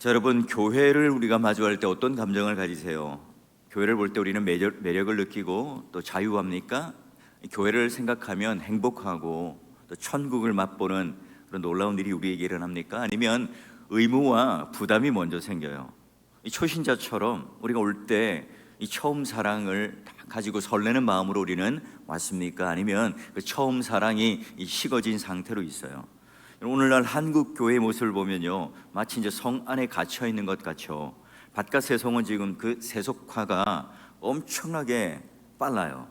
자, 여러분, 교회를 우리가 마주할 때 어떤 감정을 가지세요? 교회를 볼 때 우리는 매력을 느끼고 또 자유합니까? 교회를 생각하면 행복하고 또 천국을 맛보는 그런 놀라운 일이 우리에게 일어납니까? 아니면 의무와 부담이 먼저 생겨요? 이 초신자처럼 우리가 올 때 이 처음 사랑을 다 가지고 설레는 마음으로 우리는 왔습니까? 아니면 그 처음 사랑이 식어진 상태로 있어요? 오늘날 한국 교회의 모습을 보면요, 마치 이제 성 안에 갇혀 있는 것 같죠. 바깥 세상은 지금 그 세속화가 엄청나게 빨라요.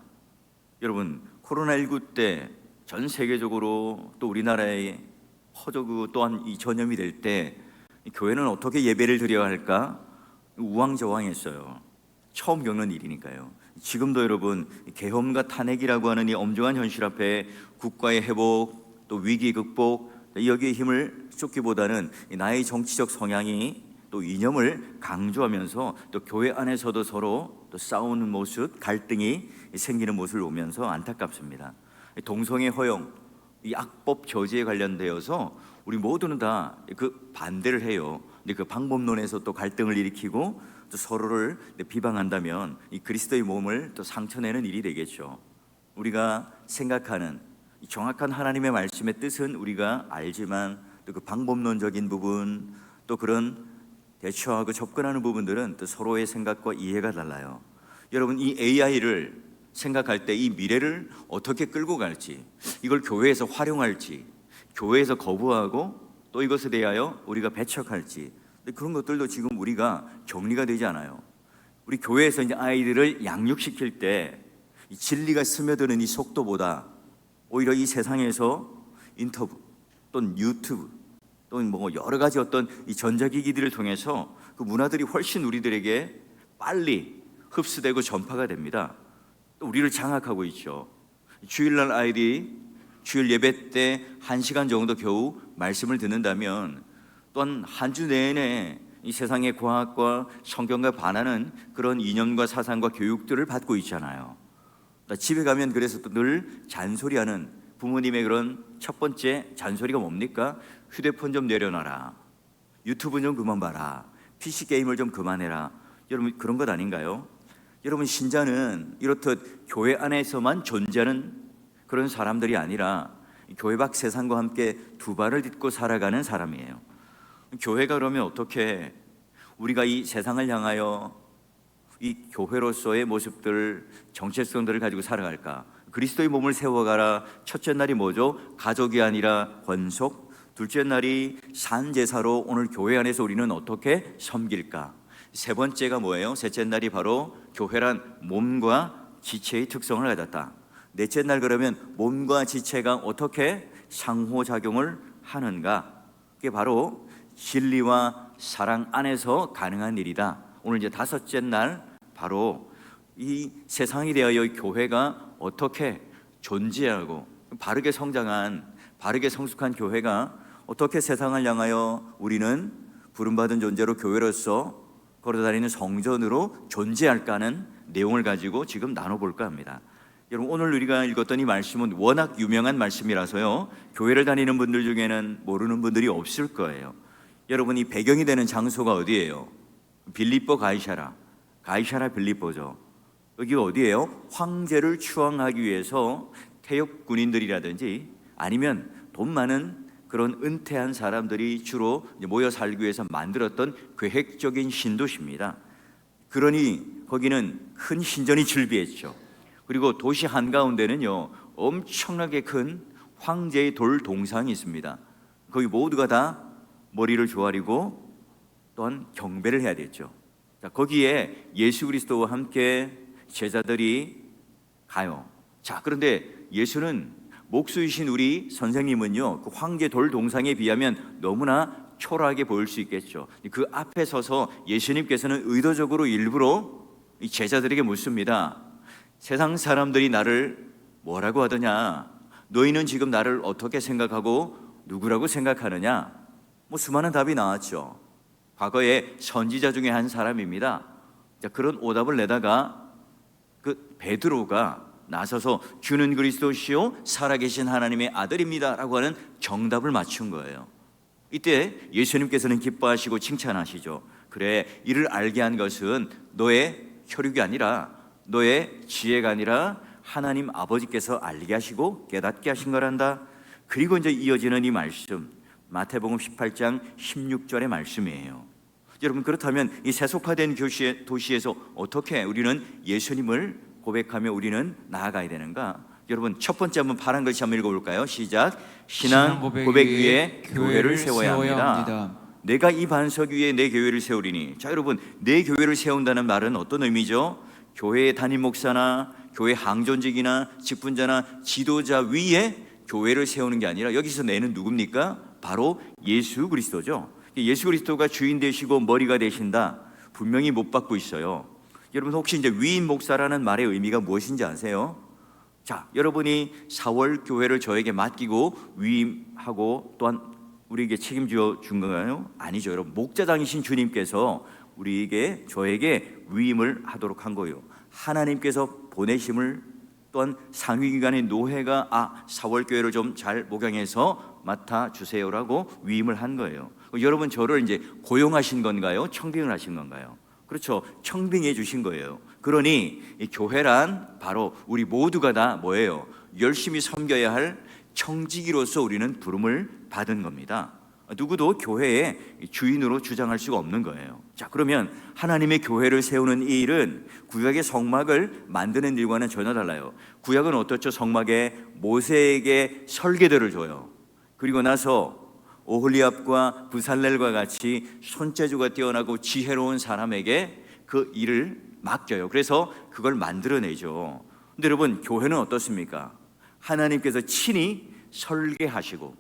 여러분, 코로나19 때 전 세계적으로 또 우리나라에 퍼져그 또한 이 전염이 될 때 교회는 어떻게 예배를 드려야 할까 우왕좌왕했어요. 처음 겪는 일이니까요. 지금도 여러분, 계엄과 탄핵이라고 하는 이 엄중한 현실 앞에 국가의 회복 또 위기 극복 여기에 힘을 쏟기보다는 나의 정치적 성향이 또 이념을 강조하면서 또 교회 안에서도 서로 또 싸우는 모습, 갈등이 생기는 모습을 보면서 안타깝습니다. 동성애 허용, 이 악법 저지에 관련되어서 우리 모두는 다 그 반대를 해요. 근데 그 방법론에서 또 갈등을 일으키고 또 서로를 비방한다면 이 그리스도의 몸을 또 상처내는 일이 되겠죠. 우리가 생각하는 정확한 하나님의 말씀의 뜻은 우리가 알지만 또 그 방법론적인 부분 또 그런 대처하고 접근하는 부분들은 또 서로의 생각과 이해가 달라요. 여러분, 이 AI를 생각할 때 이 미래를 어떻게 끌고 갈지, 이걸 교회에서 활용할지, 교회에서 거부하고 또 이것에 대하여 우리가 배척할지, 그런 것들도 지금 우리가 정리가 되지 않아요. 우리 교회에서 이제 아이들을 양육시킬 때 이 진리가 스며드는 이 속도보다 오히려 이 세상에서 인터뷰 또는 유튜브 또는 뭐 여러 가지 어떤 이 전자기기들을 통해서 그 문화들이 훨씬 우리들에게 빨리 흡수되고 전파가 됩니다. 또 우리를 장악하고 있죠. 주일날 아이들이 주일 예배 때 1시간 정도 겨우 말씀을 듣는다면 또한 한 주 내내 이 세상의 과학과 성경과 반하는 그런 이념과 사상과 교육들을 받고 있잖아요. 집에 가면 그래서 또 늘 잔소리하는 부모님의 그런 첫 번째 잔소리가 뭡니까? 휴대폰 좀 내려놔라, 유튜브 좀 그만 봐라, PC 게임을 좀 그만해라. 여러분, 그런 것 아닌가요? 여러분, 신자는 이렇듯 교회 안에서만 존재하는 그런 사람들이 아니라 교회 밖 세상과 함께 두 발을 딛고 살아가는 사람이에요. 교회가 그러면 어떻게 우리가 이 세상을 향하여 이 교회로서의 모습들, 정체성들을 가지고 살아갈까? 그리스도의 몸을 세워가라. 첫째 날이 뭐죠? 가족이 아니라 권속. 둘째 날이 산제사로 오늘 교회 안에서 우리는 어떻게 섬길까? 세 번째가 뭐예요? 셋째 날이 바로 교회란 몸과 지체의 특성을 가졌다. 넷째 날 그러면 몸과 지체가 어떻게 상호작용을 하는가? 그게 바로 진리와 사랑 안에서 가능한 일이다. 오늘 이제 다섯째 날 바로 이 세상에 대하여 교회가 어떻게 존재하고 바르게 성장한 바르게 성숙한 교회가 어떻게 세상을 향하여 우리는 부름받은 존재로 교회로서 걸어다니는 성전으로 존재할까 하는 내용을 가지고 지금 나눠볼까 합니다. 여러분, 오늘 우리가 읽었던 이 말씀은 워낙 유명한 말씀이라서요, 교회를 다니는 분들 중에는 모르는 분들이 없을 거예요. 여러분, 이 배경이 되는 장소가 어디예요? 빌립보 가이사라 빌립보죠. 여기가 어디예요? 황제를 추앙하기 위해서 태역 군인들이라든지 아니면 돈 많은 그런 은퇴한 사람들이 주로 모여 살기 위해서 만들었던 계획적인 신도시입니다. 그러니 거기는 큰 신전이 즐비했죠. 그리고 도시 한가운데는요, 엄청나게 큰 황제의 돌 동상이 있습니다. 거기 모두가 다 머리를 조아리고 또한 경배를 해야 됐죠. 자, 거기에 예수 그리스도와 함께 제자들이 가요. 자, 그런데 예수는 목수이신 우리 선생님은요, 그 황제 돌 동상에 비하면 너무나 초라하게 보일 수 있겠죠. 그 앞에 서서 예수님께서는 의도적으로 일부러 이 제자들에게 묻습니다. 세상 사람들이 나를 뭐라고 하더냐? 너희는 지금 나를 어떻게 생각하고 누구라고 생각하느냐? 수많은 답이 나왔죠. 과거에 선지자 중에 한 사람입니다. 자, 그런 오답을 내다가 그 베드로가 나서서 주는 그리스도시요 살아계신 하나님의 아들입니다 라고 하는 정답을 맞춘 거예요. 이때 예수님께서는 기뻐하시고 칭찬하시죠. 그래, 이를 알게 한 것은 너의 혈육이 아니라 너의 지혜가 아니라 하나님 아버지께서 알게 하시고 깨닫게 하신 거란다. 그리고 이제 이어지는 이 말씀, 마태복음 18장 16절의 말씀이에요. 여러분, 그렇다면 이 세속화된 도시에서 어떻게 우리는 예수님을 고백하며 우리는 나아가야 되는가? 여러분, 첫 번째 한번 파란 글씨 한번 읽어볼까요? 시작. 신앙 고백 위에 교회를 세워야 합니다. 내가 이 반석 위에 내 교회를 세우리니. 자, 여러분, 내 교회를 세운다는 말은 어떤 의미죠? 교회의 담임 목사나 교회 항존직이나 직분자나 지도자 위에 교회를 세우는 게 아니라 여기서 내는 누굽니까? 바로 예수 그리스도죠. 예수 그리스도가 주인 되시고 머리가 되신다, 분명히 못 받고 있어요. 여러분, 혹시 이제 위임 목사라는 말의 의미가 무엇인지 아세요? 자, 여러분이 4월 교회를 저에게 맡기고 위임하고 또한 우리에게 책임져 준 건가요? 아니죠. 여러분, 목자장이신 주님께서 우리에게 저에게 위임을 하도록 한 거예요. 하나님께서 보내심을, 또한 상위기관의 노회가 4월 교회를 좀 잘 목양해서 맡아주세요라고 위임을 한 거예요. 여러분, 저를 이제 고용하신 건가요? 청빙을 하신 건가요? 그렇죠. 청빙해 주신 거예요. 그러니 이 교회란 바로 우리 모두가 다 뭐예요? 열심히 섬겨야 할 청지기로서 우리는 부름을 받은 겁니다. 누구도 교회의 주인으로 주장할 수가 없는 거예요. 자, 그러면 하나님의 교회를 세우는 이 일은 구약의 성막을 만드는 일과는 전혀 달라요. 구약은 어떻죠? 성막에 모세에게 설계도를 줘요. 그리고 나서 오홀리압과 부살렐과 같이 손재주가 뛰어나고 지혜로운 사람에게 그 일을 맡겨요. 그래서 그걸 만들어내죠. 근데 여러분, 교회는 어떻습니까? 하나님께서 친히 설계하시고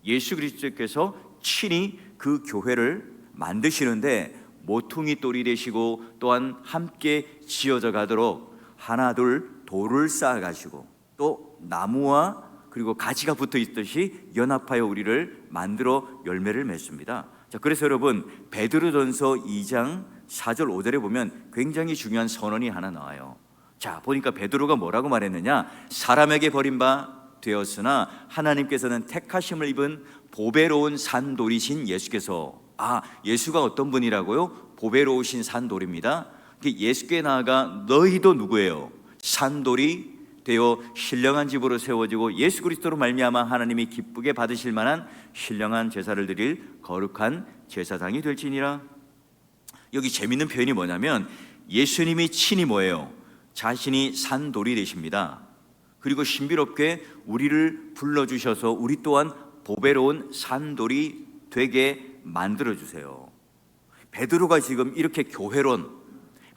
예수 그리스도께서 친히 그 교회를 만드시는데 모퉁이 돌이 되시고 또한 함께 지어져 가도록 하나둘 돌을 쌓아 가시고 또 나무와 그리고 가지가 붙어 있듯이 연합하여 우리를 만들어 열매를 맺습니다. 자, 그래서 여러분, 베드로전서 2장 4절 5절에 보면 굉장히 중요한 선언이 하나 나와요. 자, 보니까 베드로가 뭐라고 말했느냐? 사람에게 버림바 되었으나 하나님께서는 택하심을 입은 보배로운 산돌이신 예수께서, 예수가 어떤 분이라고요? 보배로우신 산돌입니다. 예수께 나아가 너희도 누구예요? 산돌이 되어 신령한 집으로 세워지고 예수 그리스도로 말미암아 하나님이 기쁘게 받으실 만한 신령한 제사를 드릴 거룩한 제사장이 될지니라. 여기 재밌는 표현이 뭐냐면 예수님이 친히 뭐예요? 자신이 산돌이 되십니다. 그리고 신비롭게 우리를 불러주셔서 우리 또한 보배로운 산돌이 되게 만들어주세요. 베드로가 지금 이렇게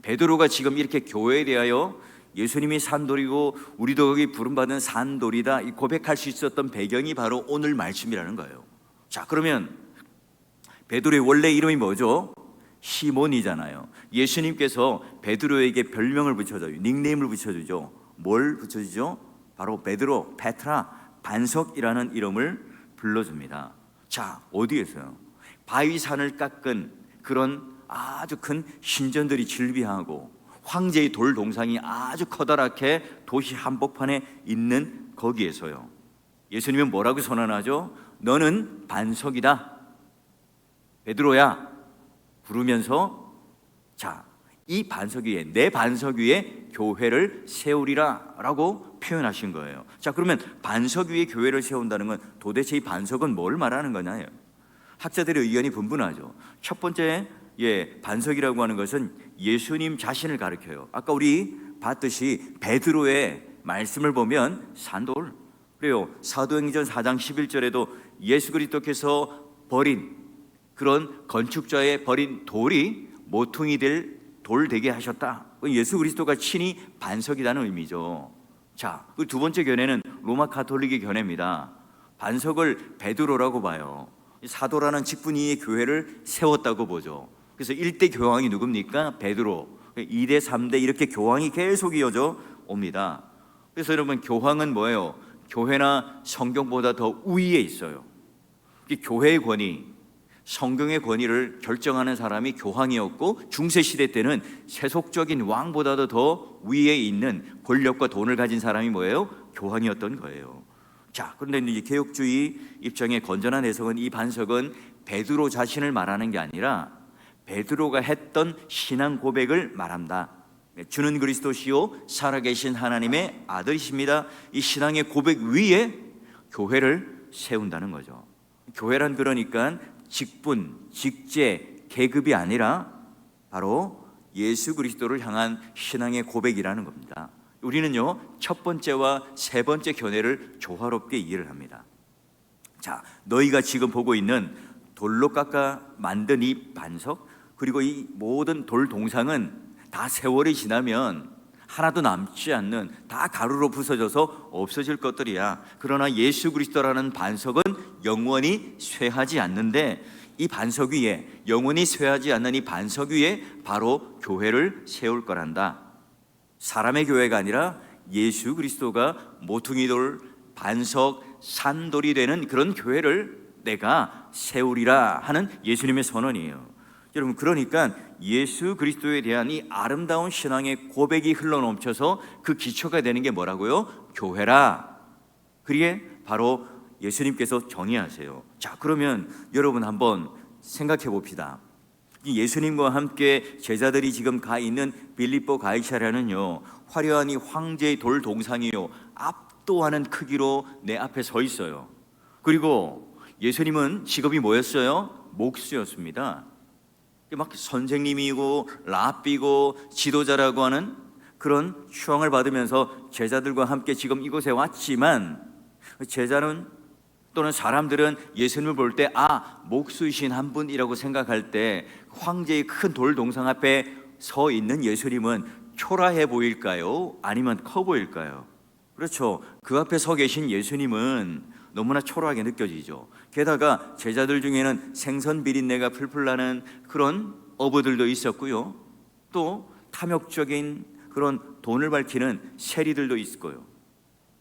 베드로가 지금 이렇게 교회에 대하여 예수님이 산돌이고 우리도 거기 부름받은 산돌이다 이 고백할 수 있었던 배경이 바로 오늘 말씀이라는 거예요. 자, 그러면 베드로의 원래 이름이 뭐죠? 시몬이잖아요. 예수님께서 베드로에게 별명을 붙여줘요. 닉네임을 붙여주죠. 뭘 붙여주죠? 바로 베드로, 페트라, 반석이라는 이름을 불러줍니다. 자, 어디에서요? 바위산을 깎은 그런 아주 큰 신전들이 즐비하고 황제의 돌 동상이 아주 커다랗게 도시 한복판에 있는 거기에서요, 예수님은 뭐라고 선언하죠? 너는 반석이다, 베드로야 부르면서, 자, 이 반석 위에, 내 반석 위에 교회를 세우리라 라고 표현하신 거예요. 자, 그러면 반석 위에 교회를 세운다는 건 도대체 이 반석은 뭘 말하는 거냐요? 학자들의 의견이 분분하죠. 첫 번째, 반석이라고 하는 것은 예수님 자신을 가리켜요. 아까 우리 봤듯이 베드로의 말씀을 보면 산돌, 그래요. 사도행전 4장 11절에도 예수 그리스도께서 버린 그런 건축자의 버린 돌이 모퉁이 될 돌 되게 하셨다. 예수 그리스도가 친히 반석이라는 의미죠. 자, 그 두 번째 견해는 로마 가톨릭의 견해입니다. 반석을 베드로라고 봐요. 사도라는 직분이 교회를 세웠다고 보죠. 그래서 1대 교황이 누굽니까? 베드로. 2대 3대 이렇게 교황이 계속 이어져 옵니다. 그래서 여러분, 교황은 뭐예요? 교회나 성경보다 더 우위에 있어요. 교회의 권위, 성경의 권위를 결정하는 사람이 교황이었고, 중세시대 때는 세속적인 왕보다도 더 위에 있는 권력과 돈을 가진 사람이 뭐예요? 교황이었던 거예요. 자, 그런데 이제 개혁주의 입장의 건전한 해석은 이 반석은 베드로 자신을 말하는 게 아니라 베드로가 했던 신앙 고백을 말한다. 주는 그리스도시요 살아계신 하나님의 아들이십니다. 이 신앙의 고백 위에 교회를 세운다는 거죠. 교회란 그러니까 직분, 직제, 계급이 아니라 바로 예수 그리스도를 향한 신앙의 고백이라는 겁니다. 우리는요, 첫 번째와 세 번째 견해를 조화롭게 이해를 합니다. 자, 너희가 지금 보고 있는 돌로 깎아 만든 이 반석, 그리고 이 모든 돌 동상은 다 세월이 지나면 하나도 남지 않는, 다 가루로 부서져서 없어질 것들이야. 그러나 예수 그리스도라는 반석은 영원히 쇠하지 않는데, 이 반석 위에, 영원히 쇠하지 않는 이 반석 위에 바로 교회를 세울 거란다. 사람의 교회가 아니라 예수 그리스도가 모퉁이돌, 반석, 산돌이 되는 그런 교회를 내가 세우리라 하는 예수님의 선언이에요. 여러분, 그러니까 예수 그리스도에 대한 이 아름다운 신앙의 고백이 흘러넘쳐서 그 기초가 되는 게 뭐라고요? 교회라. 그게 바로 예수님께서 정의하세요. 자, 그러면 여러분 한번 생각해 봅시다. 이 예수님과 함께 제자들이 지금 가 있는 빌립보 가이사랴는요, 화려한 이 황제의 돌 동상이요, 압도하는 크기로 내 앞에 서 있어요. 그리고 예수님은 직업이 뭐였어요? 목수였습니다. 막 선생님이고 랍비고 지도자라고 하는 그런 추앙을 받으면서 제자들과 함께 지금 이곳에 왔지만, 제자는 또는 사람들은 예수님을 볼 때 목수이신 한 분이라고 생각할 때 황제의 큰 돌 동상 앞에 서 있는 예수님은 초라해 보일까요? 아니면 커 보일까요? 그렇죠. 그 앞에 서 계신 예수님은 너무나 초라하게 느껴지죠. 게다가 제자들 중에는 생선 비린내가 풀풀 나는 그런 어부들도 있었고요, 또 탐욕적인 그런 돈을 밝히는 세리들도 있고요,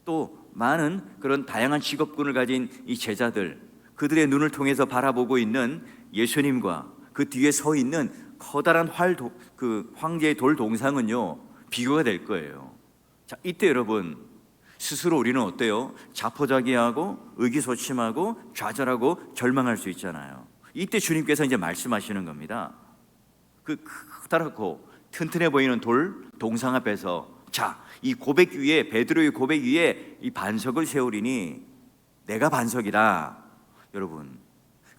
또 많은 그런 다양한 직업군을 가진 이 제자들, 그들의 눈을 통해서 바라보고 있는 예수님과 그 뒤에 서 있는 커다란 그 황제의 돌 동상은요, 비교가 될 거예요. 자, 이때 여러분, 스스로 우리는 어때요? 자포자기하고 의기소침하고 좌절하고 절망할 수 있잖아요. 이때 주님께서 이제 말씀하시는 겁니다. 그 커다랗고 튼튼해 보이는 돌 동상 앞에서, 자, 이 고백 위에, 베드로의 고백 위에 이 반석을 세우리니 내가 반석이다. 여러분,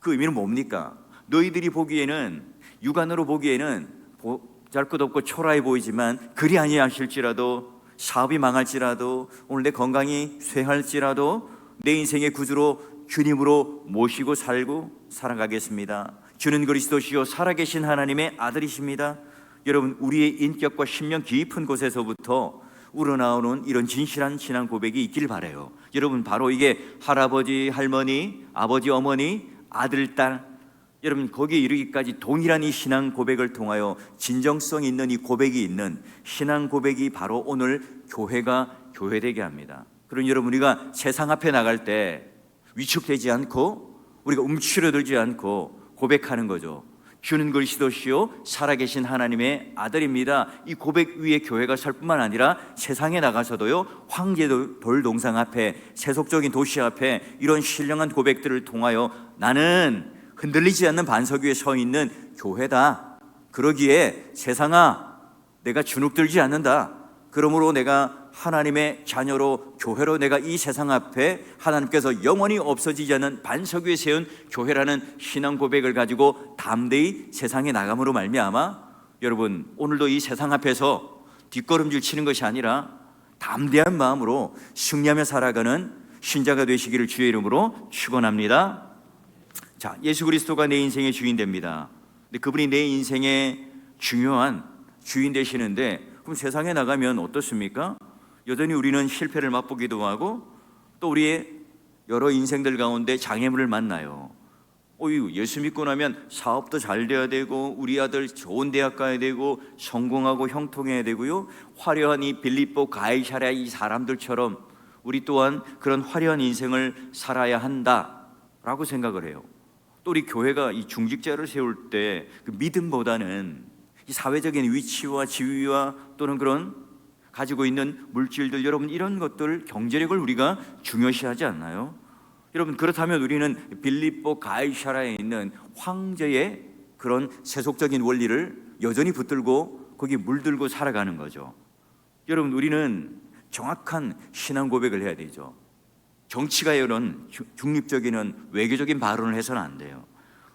그 의미는 뭡니까? 너희들이 보기에는, 육안으로 보기에는 보잘것없고 초라해 보이지만, 그리 아니하실지라도, 사업이 망할지라도, 오늘 내 건강이 쇠할지라도 내 인생의 구주로 주님으로 모시고 살고 살아가겠습니다. 주는 그리스도시요 살아계신 하나님의 아들이십니다. 여러분, 우리의 인격과 심령 깊은 곳에서부터 우러나오는 이런 진실한 신앙 고백이 있길 바라요. 여러분, 바로 이게 할아버지, 할머니, 아버지, 어머니, 아들, 딸, 여러분 거기에 이르기까지 동일한 이 신앙 고백을 통하여 진정성 있는 이 고백이 있는 신앙 고백이 바로 오늘 교회가 교회되게 합니다. 그럼 여러분, 우리가 세상 앞에 나갈 때 위축되지 않고 우리가 움츠러들지 않고 고백하는 거죠. 주는 그리스도시요 살아계신 하나님의 아들입니다. 이 고백 위에 교회가 설 뿐만 아니라 세상에 나가서도요, 황제 돌 동상 앞에, 세속적인 도시 앞에 이런 신령한 고백들을 통하여 나는 흔들리지 않는 반석 위에 서 있는 교회다. 그러기에 세상아, 내가 주눅들지 않는다. 그러므로 내가 하나님의 자녀로, 교회로 내가 이 세상 앞에 하나님께서 영원히 없어지지 않는 반석 위에 세운 교회라는 신앙 고백을 가지고 담대히 세상에 나감으로 말미암아, 여러분 오늘도 이 세상 앞에서 뒷걸음질 치는 것이 아니라 담대한 마음으로 승리하며 살아가는 신자가 되시기를 주의 이름으로 축원합니다. 자, 예수 그리스도가 내 인생의 주인 됩니다. 근데 그분이 내 인생의 중요한 주인 되시는데, 그럼 세상에 나가면 어떻습니까? 여전히 우리는 실패를 맛보기도 하고, 또 우리의 여러 인생들 가운데 장애물을 만나요. 예수 믿고 나면 사업도 잘 돼야 되고, 우리 아들 좋은 대학 가야 되고, 성공하고 형통해야 되고요, 화려한 이 빌립보 가이사랴 이 사람들처럼 우리 또한 그런 화려한 인생을 살아야 한다라고 생각을 해요. 또 우리 교회가 이 중직자를 세울 때 그 믿음보다는 이 사회적인 위치와 지위와 또는 그런 가지고 있는 물질들, 여러분 이런 것들, 경제력을 우리가 중요시하지 않나요? 여러분, 그렇다면 우리는 빌립보 가이사라에 있는 황제의 그런 세속적인 원리를 여전히 붙들고 거기 물들고 살아가는 거죠. 여러분, 우리는 정확한 신앙 고백을 해야 되죠. 정치가 이런 중립적인 외교적인 발언을 해서는 안 돼요.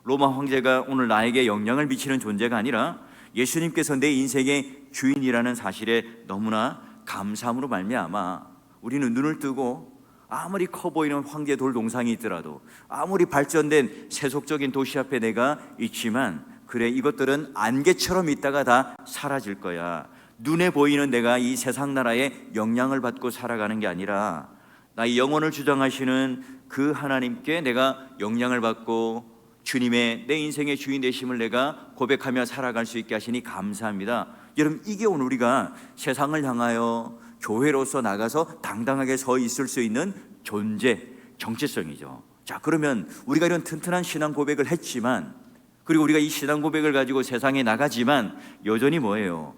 로마 황제가 오늘 나에게 영향을 미치는 존재가 아니라 예수님께서 내 인생의 주인이라는 사실에 너무나 감사함으로 말미암아 우리는 눈을 뜨고 아무리 커 보이는 황제 돌동상이 있더라도, 아무리 발전된 세속적인 도시 앞에 내가 있지만, 그래, 이것들은 안개처럼 있다가 다 사라질 거야. 눈에 보이는 내가 이 세상 나라에 영향을 받고 살아가는 게 아니라 나의 영혼을 주장하시는 그 하나님께 내가 영향을 받고 주님의 내 인생의 주인 되심을 내가 고백하며 살아갈 수 있게 하시니 감사합니다. 여러분, 이게 오늘 우리가 세상을 향하여 교회로서 나가서 당당하게 서 있을 수 있는 존재, 정체성이죠. 자, 그러면 우리가 이런 튼튼한 신앙 고백을 했지만, 그리고 우리가 이 신앙 고백을 가지고 세상에 나가지만 여전히 뭐예요?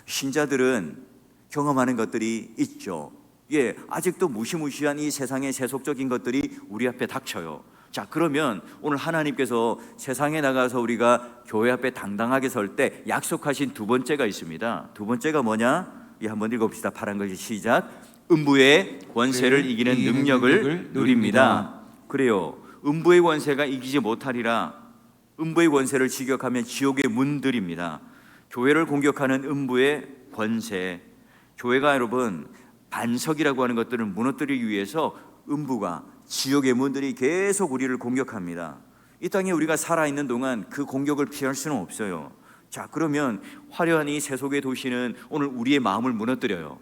신자들은 경험하는 것들이 있죠. 예, 아직도 무시무시한 이 세상의 세속적인 것들이 우리 앞에 닥쳐요. 자, 그러면 오늘 하나님께서 세상에 나가서 우리가 교회 앞에 당당하게 설 때 약속하신 두 번째가 있습니다. 두 번째가 뭐냐? 한번 읽어봅시다. 파란 글씨 시작. 음부의 권세를 이기는 능력을 누립니다. 그래요, 음부의 권세가 이기지 못하리라. 음부의 권세를 직역하면 지옥의 문들입니다. 교회를 공격하는 음부의 권세, 교회가 여러분 반석이라고 하는 것들을 무너뜨리기 위해서 음부가, 지옥의 문들이 계속 우리를 공격합니다. 이 땅에 우리가 살아있는 동안 그 공격을 피할 수는 없어요. 자, 그러면 화려한 이 세속의 도시는 오늘 우리의 마음을 무너뜨려요.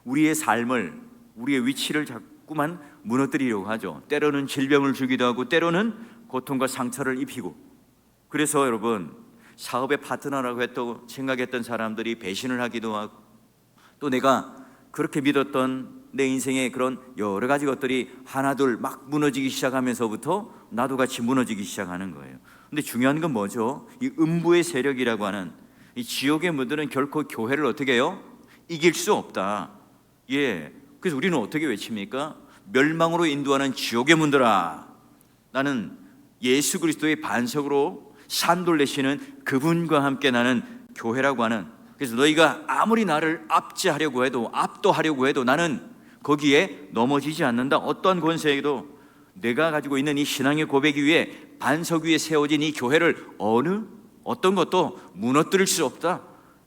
우리의 삶을, 우리의 위치를 자꾸만 무너뜨리려고 하죠. 때로는 질병을 주기도 하고 때로는 고통과 상처를 입히고. 그래서 여러분, 사업의 파트너라고 생각했던 사람들이 배신을 하기도 하고, 또 내가 그렇게 믿었던 내 인생의 그런 여러 가지 것들이 하나둘 막 무너지기 시작하면서부터 나도 같이 무너지기 시작하는 거예요. 근데 중요한 건 뭐죠? 이 음부의 세력이라고 하는 이 지옥의 문들은 결코 교회를 어떻게 해요? 이길 수 없다. 예, 그래서 우리는 어떻게 외칩니까? 멸망으로 인도하는 지옥의 문들아, 나는 예수 그리스도의 반석으로 산돌내시는 그분과 함께 나는 교회라고 하는, 그래서 너희가 아무리 나를 압제하려고 해도, 압도하려고 해도 나는 거기에 넘어지지 않는다. 어떠한 권세에도 내가 가지고 있는 이 신앙의 고백 위에, 반석 위에 세워진 이 교회를 어떤 것도 무너뜨릴 수 없다.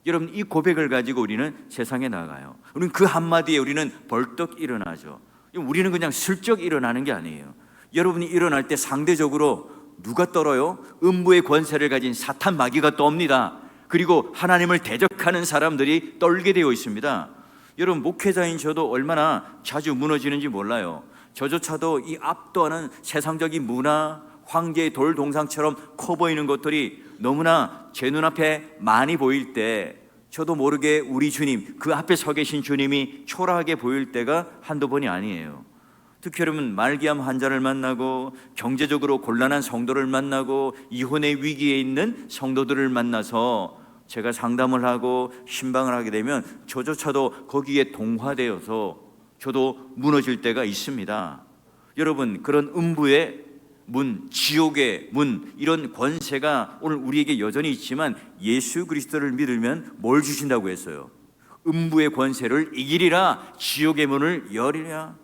여러분, 이 고백을 가지고 우리는 세상에 나가요. 우리는 그 한마디에 우리는 벌떡 일어나죠. 우리는 그냥 슬쩍 일어나는 게 아니에요. 여러분이 일어날 때 상대적으로 누가 떨어요? 음부의 권세를 가진 사탄 마귀가 떱니다. 그리고 하나님을 대적하는 사람들이 떨게 되어 있습니다. 여러분, 목회자인 저도 얼마나 자주 무너지는지 몰라요. 저조차도 이 압도하는 세상적인 문화, 황제의 돌 동상처럼 커 보이는 것들이 너무나 제 눈앞에 많이 보일 때, 저도 모르게 우리 주님, 그 앞에 서 계신 주님이 초라하게 보일 때가 한두 번이 아니에요. 특히 여러분, 말기암 환자를 만나고 경제적으로 곤란한 성도를 만나고 이혼의 위기에 있는 성도들을 만나서 제가 상담을 하고 신방을 하게 되면 저조차도 거기에 동화되어서 저도 무너질 때가 있습니다. 여러분, 그런 음부의 문, 지옥의 문, 이런 권세가 오늘 우리에게 여전히 있지만 예수 그리스도를 믿으면 뭘 주신다고 했어요? 음부의 권세를 이기리라, 지옥의 문을 열리라.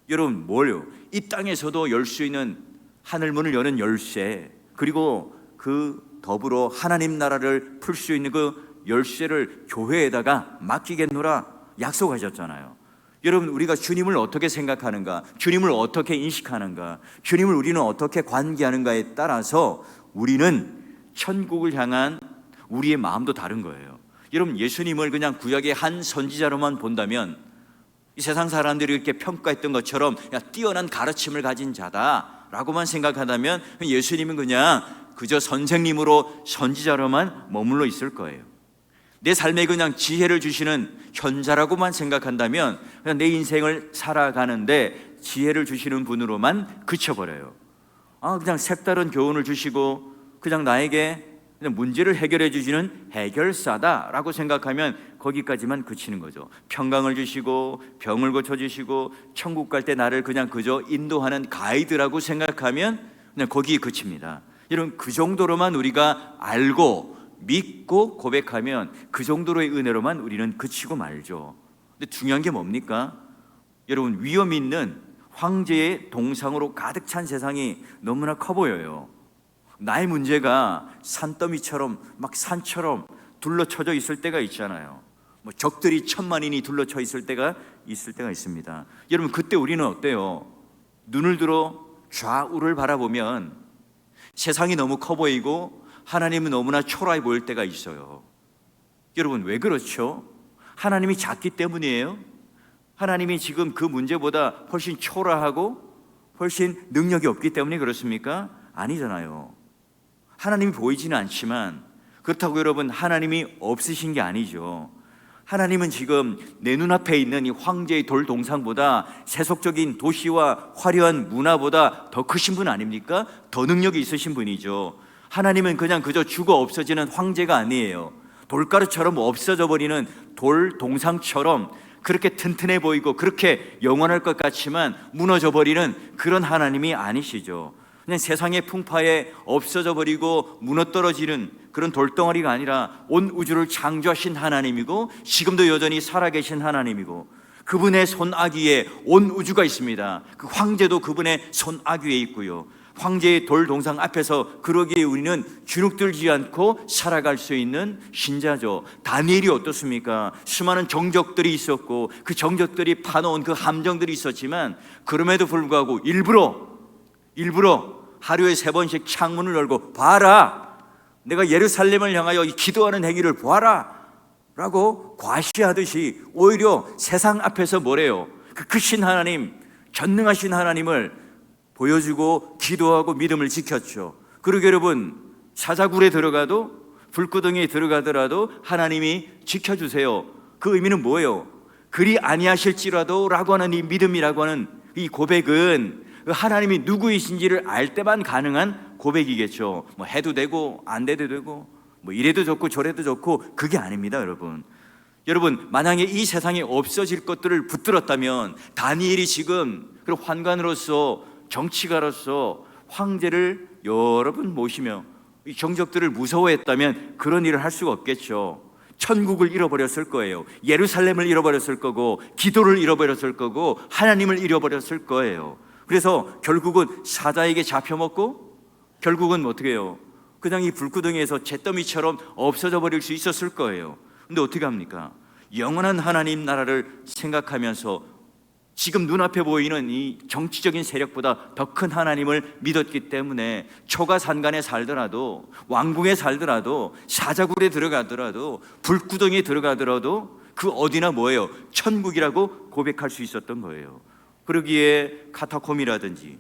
여러분, 뭘요? 이 땅에서도 열 수 있는 하늘 문을 여는 열쇠, 그리고 그 더불어 하나님 나라를 풀 수 있는 그 열쇠를 교회에다가 맡기겠노라 약속하셨잖아요. 여러분, 우리가 주님을 어떻게 생각하는가, 주님을 어떻게 인식하는가, 주님을 우리는 어떻게 관계하는가에 따라서 우리는 천국을 향한 우리의 마음도 다른 거예요. 여러분, 예수님을 그냥 구약의 한 선지자로만 본다면, 이 세상 사람들이 이렇게 평가했던 것처럼 뛰어난 가르침을 가진 자다라고만 생각한다면 예수님은 그냥 그저 선생님으로, 선지자로만 머물러 있을 거예요. 내 삶에 그냥 지혜를 주시는 현자라고만 생각한다면 그냥 내 인생을 살아가는데 지혜를 주시는 분으로만 그쳐버려요. 그냥 색다른 교훈을 주시고 그냥 나에게 그냥 문제를 해결해 주시는 해결사다라고 생각하면 거기까지만 그치는 거죠. 평강을 주시고 병을 고쳐주시고 천국 갈 때 나를 그냥 그저 인도하는 가이드라고 생각하면 그냥 거기에 그칩니다. 여러분, 그 정도로만 우리가 알고 믿고 고백하면 그 정도로의 은혜로만 우리는 그치고 말죠. 근데 중요한 게 뭡니까? 여러분, 위험 있는 황제의 동상으로 가득 찬 세상이 너무나 커 보여요. 나의 문제가 산더미처럼 막 산처럼 둘러쳐져 있을 때가 있잖아요. 적들이 1000만인이 둘러쳐 있을 때가 있습니다. 여러분, 그때 우리는 어때요? 눈을 들어 좌우를 바라보면 세상이 너무 커 보이고 하나님은 너무나 초라해 보일 때가 있어요. 여러분, 왜 그렇죠? 하나님이 작기 때문이에요? 하나님이 지금 그 문제보다 훨씬 초라하고 훨씬 능력이 없기 때문에 그렇습니까? 아니잖아요. 하나님이 보이지는 않지만 그렇다고 여러분, 하나님이 없으신 게 아니죠. 하나님은 지금 내 눈앞에 있는 이 황제의 돌 동상보다 세속적인 도시와 화려한 문화보다 더 크신 분 아닙니까? 더 능력이 있으신 분이죠. 하나님은 그냥 그저 죽어 없어지는 황제가 아니에요. 돌가루처럼 없어져 버리는 돌 동상처럼 그렇게 튼튼해 보이고 그렇게 영원할 것 같지만 무너져 버리는 그런 하나님이 아니시죠. 그냥 세상의 풍파에 없어져 버리고 무너떨어지는 그런 돌덩어리가 아니라 온 우주를 창조하신 하나님이고 지금도 여전히 살아계신 하나님이고 그분의 손아귀에 온 우주가 있습니다. 그 황제도 그분의 손아귀에 있고요. 황제의 돌 동상 앞에서 그러기에 우리는 주눅들지 않고 살아갈 수 있는 신자죠. 다니엘이 어떻습니까? 수많은 정적들이 있었고 그 정적들이 파놓은 그 함정들이 있었지만 그럼에도 불구하고 일부러 하루에 3번씩 창문을 열고 봐라, 내가 예루살렘을 향하여 기도하는 행위를 보아라 라고 과시하듯이 오히려 세상 앞에서 뭐래요? 그 크신 하나님, 전능하신 하나님을 보여주고 기도하고 믿음을 지켰죠. 그리고 여러분, 사자굴에 들어가도 불구덩이에 들어가더라도 하나님이 지켜주세요. 그 의미는 뭐예요? 그리 아니하실지라도 라고 하는 이 믿음이라고 하는 이 고백은 하나님이 누구이신지를 알 때만 가능한 고백이겠죠. 뭐 해도 되고 안 돼도 되고 뭐 이래도 좋고 저래도 좋고 그게 아닙니다. 여러분, 만약에 이 세상에 없어질 것들을 붙들었다면 다니엘이 지금 그 환관으로서 정치가로서 황제를 여러분 모시며 이 정적들을 무서워했다면 그런 일을 할 수가 없겠죠. 천국을 잃어버렸을 거예요. 예루살렘을 잃어버렸을 거고 기도를 잃어버렸을 거고 하나님을 잃어버렸을 거예요. 그래서 결국은 사자에게 잡혀먹고 결국은 어떻게 해요? 그냥 이 불구덩이에서 잿더미처럼 없어져 버릴 수 있었을 거예요. 근데 어떻게 합니까? 영원한 하나님 나라를 생각하면서 지금 눈앞에 보이는 이 정치적인 세력보다 더 큰 하나님을 믿었기 때문에 초가산간에 살더라도 왕궁에 살더라도 사자굴에 들어가더라도 불구덩이에 들어가더라도 그 어디나 뭐예요? 천국이라고 고백할 수 있었던 거예요. 그러기에 카타콤이라든지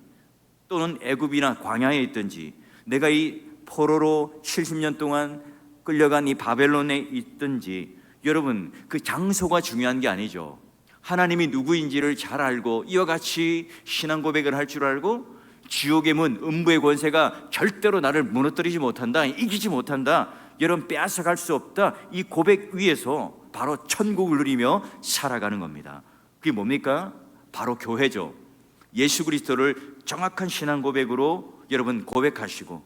또는 애굽이나 광야에 있든지 내가 이 포로로 70년 동안 끌려간 이 바벨론에 있든지 여러분, 그 장소가 중요한 게 아니죠. 하나님이 누구인지를 잘 알고 이와 같이 신앙 고백을 할 줄 알고 지옥의 문, 음부의 권세가 절대로 나를 무너뜨리지 못한다, 이기지 못한다, 여러분 빼앗아갈 수 없다, 이 고백 위에서 바로 천국을 누리며 살아가는 겁니다. 그게 뭡니까? 바로 교회죠. 예수 그리스도를 정확한 신앙 고백으로 여러분 고백하시고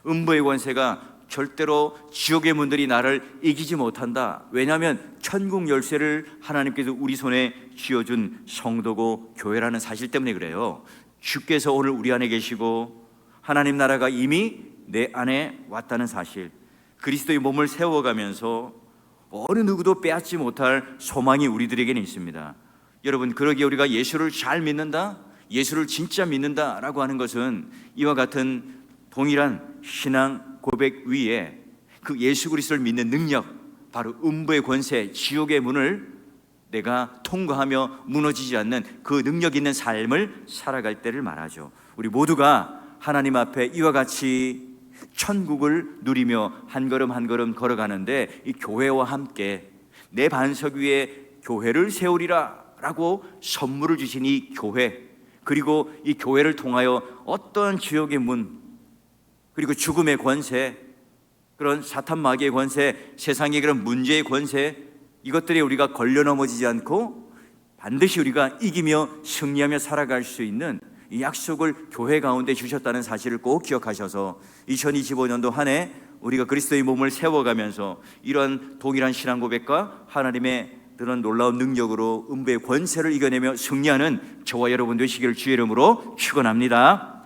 음부의 권세가 절대로 지옥의 문들이 나를 이기지 못한다. 왜냐하면 천국 열쇠를 하나님께서 우리 손에 쥐어준 성도고 교회라는 사실 때문에 그래요. 주께서 오늘 우리 안에 계시고 하나님 나라가 이미 내 안에 왔다는 사실, 그리스도의 몸을 세워가면서 어느 누구도 빼앗지 못할 소망이 우리들에게는 있습니다. 여러분, 그러기에 우리가 예수를 잘 믿는다, 예수를 진짜 믿는다라고 하는 것은 이와 같은 동일한 신앙 고백 위에 그 예수 그리스도를 믿는 능력, 바로 음부의 권세, 지옥의 문을 내가 통과하며 무너지지 않는 그 능력 있는 삶을 살아갈 때를 말하죠. 우리 모두가 하나님 앞에 이와 같이 천국을 누리며 한 걸음 한 걸음 걸어가는데 이 교회와 함께 내 반석 위에 교회를 세우리라 라고 선물을 주신 이 교회, 그리고 이 교회를 통하여 어떤 지옥의 문 그리고 죽음의 권세, 그런 사탄 마귀의 권세, 세상의 그런 문제의 권세, 이것들이 우리가 걸려 넘어지지 않고 반드시 우리가 이기며 승리하며 살아갈 수 있는 이 약속을 교회 가운데 주셨다는 사실을 꼭 기억하셔서 2025년도 한 해 우리가 그리스도의 몸을 세워가면서 이런 동일한 신앙 고백과 하나님의 그런 놀라운 능력으로 음부의 권세를 이겨내며 승리하는 저와 여러분 되시기를 주의 이름으로 축원합니다.